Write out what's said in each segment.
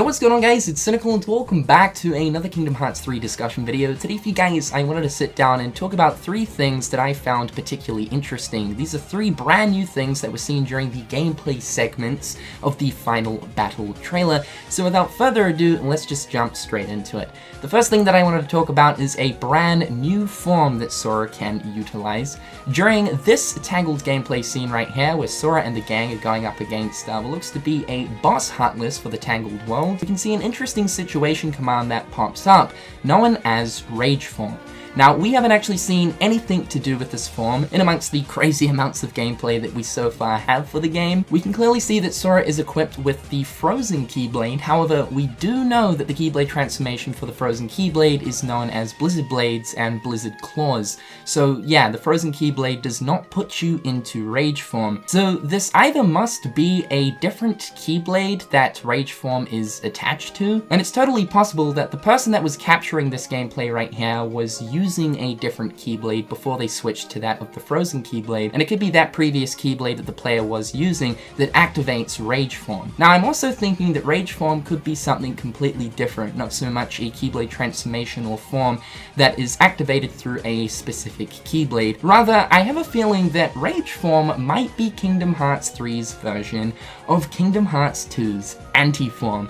what's going on, guys? It's Cynical and welcome back to another Kingdom Hearts 3 discussion video. Today for you guys, I wanted to sit down and talk about 3 things that I found particularly interesting. These are 3 brand new things that were seen during the gameplay segments of the final battle trailer. So without further ado, let's just jump straight into it. The first thing that I wanted to talk about is a brand new form that Sora can utilize. During this Tangled gameplay scene right here, where Sora and the gang are going up against what looks to be a boss Heartless for the Tangled world, we can see an interesting situation command that pops up, known as Rage Form. Now, we haven't actually seen anything to do with this form in amongst the crazy amounts of gameplay that we so far have for the game. We can clearly see that Sora is equipped with the Frozen Keyblade. However, we do know that the Keyblade transformation for the Frozen Keyblade is known as Blizzard Blades and Blizzard Claws. So yeah, the Frozen Keyblade does not put you into Rage Form. So this either must be a different Keyblade that Rage Form is attached to, and it's totally possible that the person that was capturing this gameplay right here was using a different Keyblade before they switched to that of the Frozen Keyblade, and it could be that previous Keyblade that the player was using that activates Rage Form. Now, I'm also thinking that Rage Form could be something completely different, not so much a Keyblade transformation or form that is activated through a specific Keyblade. Rather, I have a feeling that Rage Form might be Kingdom Hearts 3's version of Kingdom Hearts 2's Anti-Form.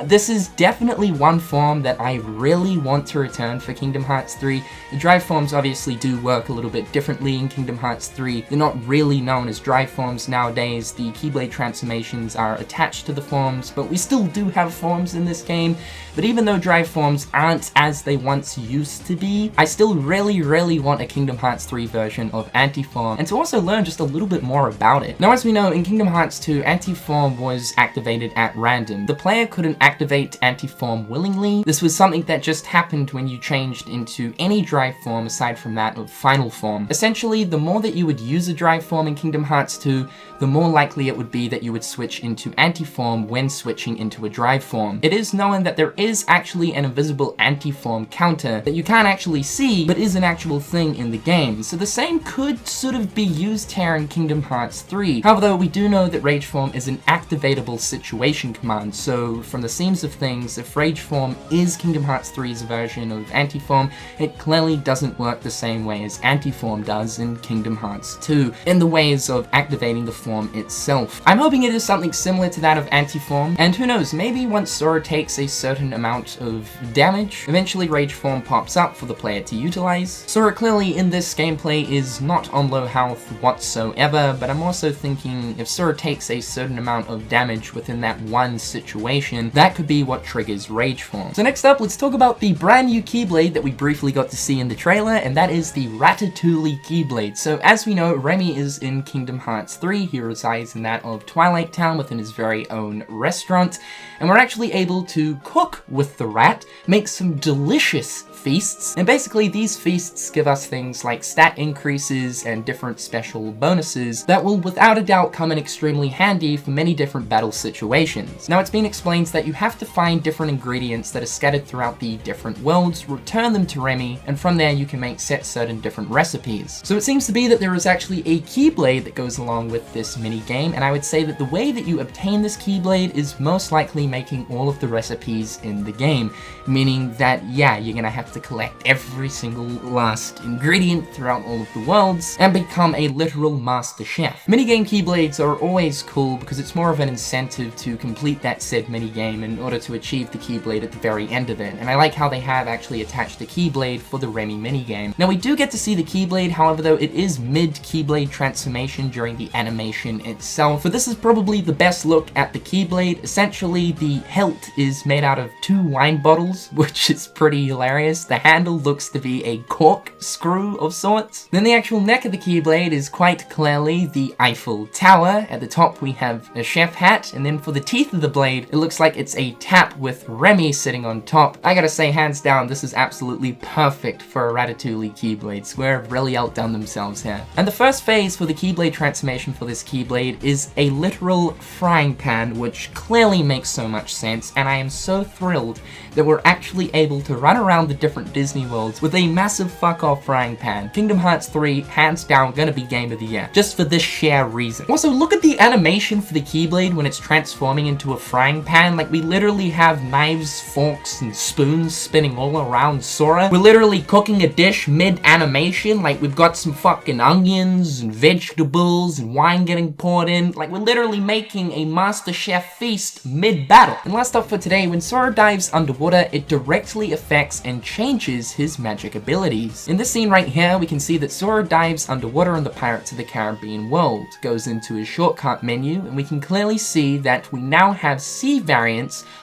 This is definitely one form that I really want to return for Kingdom Hearts 3. The drive forms obviously do work a little bit differently in Kingdom Hearts 3. They're not really known as drive forms nowadays. The Keyblade transformations are attached to the forms, but we still do have forms in this game. But even though drive forms aren't as they once used to be, I still really want a Kingdom Hearts 3 version of Anti-Form, and to also learn just a little bit more about it. Now, as we know, in Kingdom Hearts 2, Anti-Form was activated at random. The player couldn't activate Anti-Form willingly. This was something that just happened when you changed into any drive form aside from that of Final Form. Essentially, the more that you would use a drive form in Kingdom Hearts 2, the more likely it would be that you would switch into Anti-Form when switching into a drive form. It is known that there is actually an invisible Anti-Form counter that you can't actually see, but is an actual thing in the game. So the same could sort of be used here in Kingdom Hearts 3. However, we do know that Rage Form is an activatable situation command, so from the seams of things, if Rage Form is Kingdom Hearts 3's version of Anti-Form, it clearly doesn't work the same way as Anti-Form does in Kingdom Hearts 2, in the ways of activating the form itself. I'm hoping it is something similar to that of Anti-Form, and who knows, maybe once Sora takes a certain amount of damage, eventually Rage Form pops up for the player to utilize. Sora clearly in this gameplay is not on low health whatsoever, but I'm also thinking if Sora takes a certain amount of damage within that one situation, that could be what triggers Rage Form. So next up, let's talk about the brand new Keyblade that we briefly got to see in the trailer, and that is the Ratatouille Keyblade. So as we know, Remy is in Kingdom Hearts 3. He resides in that of Twilight Town within his very own restaurant, and we're actually able to cook with the rat, make some delicious feasts, and basically these feasts give us things like stat increases and different special bonuses that will without a doubt come in extremely handy for many different battle situations. Now, it's been explained that you have to find different ingredients that are scattered throughout the different worlds, return them to Remy, and from there you can make certain different recipes. So it seems to be that there is actually a Keyblade that goes along with this mini game, and I would say that the way that you obtain this Keyblade is most likely making all of the recipes in the game, meaning that yeah, you're gonna have to collect every single last ingredient throughout all of the worlds and become a literal master chef. Minigame Keyblades are always cool because it's more of an incentive to complete that said minigame in order to achieve the Keyblade at the very end of it, and I like how they have actually attached the Keyblade for the Remy minigame. Now, we do get to see the Keyblade, however, though it is mid-Keyblade transformation during the animation itself, but this is probably the best look at the Keyblade. Essentially, the hilt is made out of 2 wine bottles, which is pretty hilarious. The handle looks to be a corkscrew of sorts. Then the actual neck of the Keyblade is quite clearly the Eiffel Tower. At the top we have a chef hat, and then for the teeth of the blade, it looks like it's a tap with Remy sitting on top. I gotta say, hands down, this is absolutely perfect for a Ratatouille Keyblade. Square have really outdone themselves here. And the first phase for the Keyblade transformation for this Keyblade is a literal frying pan, which clearly makes so much sense, and I am so thrilled that we're actually able to run around the different Disney worlds with a massive fuck-off frying pan. Kingdom Hearts 3, hands down, gonna be Game of the Year, just for this sheer reason. Also, look at the animation for the Keyblade when it's transforming into a frying pan. Like, we literally have knives, forks, and spoons spinning all around Sora. We're literally cooking a dish mid-animation. Like, we've got some fucking onions and vegetables and wine getting poured in. Like, we're literally making a Master Chef feast mid-battle. And last up for today, when Sora dives underwater, it directly affects and changes his magic abilities. In this scene right here, we can see that Sora dives underwater in the Pirates of the Caribbean world, goes into his shortcut menu, and we can clearly see that we now have sea variants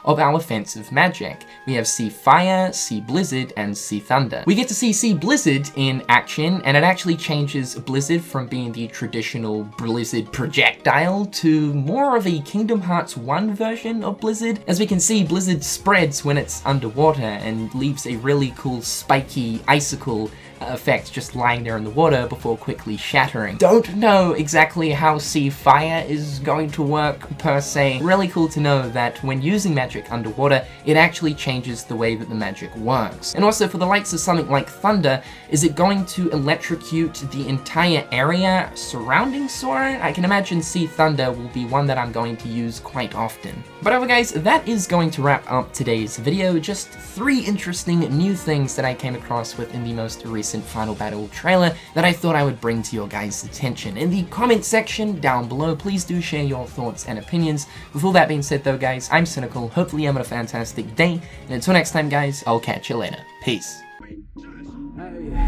of our offensive magic. We have Sea Fire, Sea Blizzard, and Sea Thunder. We get to see Sea Blizzard in action, and it actually changes Blizzard from being the traditional Blizzard projectile to more of a Kingdom Hearts 1 version of Blizzard. As we can see, Blizzard spreads when it's underwater and leaves a really cool spiky icicle effect just lying there in the water before quickly shattering. Don't know exactly how Sea Fire is going to work per se. Really cool to know that when using magic underwater, it actually changes the way that the magic works. And also for the likes of something like Thunder, is it going to electrocute the entire area surrounding Sora? I can imagine Sea Thunder will be one that I'm going to use quite often. But anyway guys, that is going to wrap up today's video. Just 3 interesting new things that I came across within the most recent Final Battle trailer that I thought I would bring to your guys' attention. In the comment section down below, please do share your thoughts and opinions. With all that being said though guys, I'm Cynical, hopefully you're having a fantastic day, and until next time guys, I'll catch you later. Peace.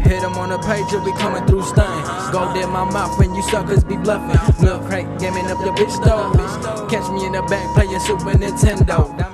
Hit them on the page, you'll be coming through stain. Gold in my mouth when you suckers be bluffing. Milk crate, gaming up the bitch though. Catch me in the back playing Super Nintendo.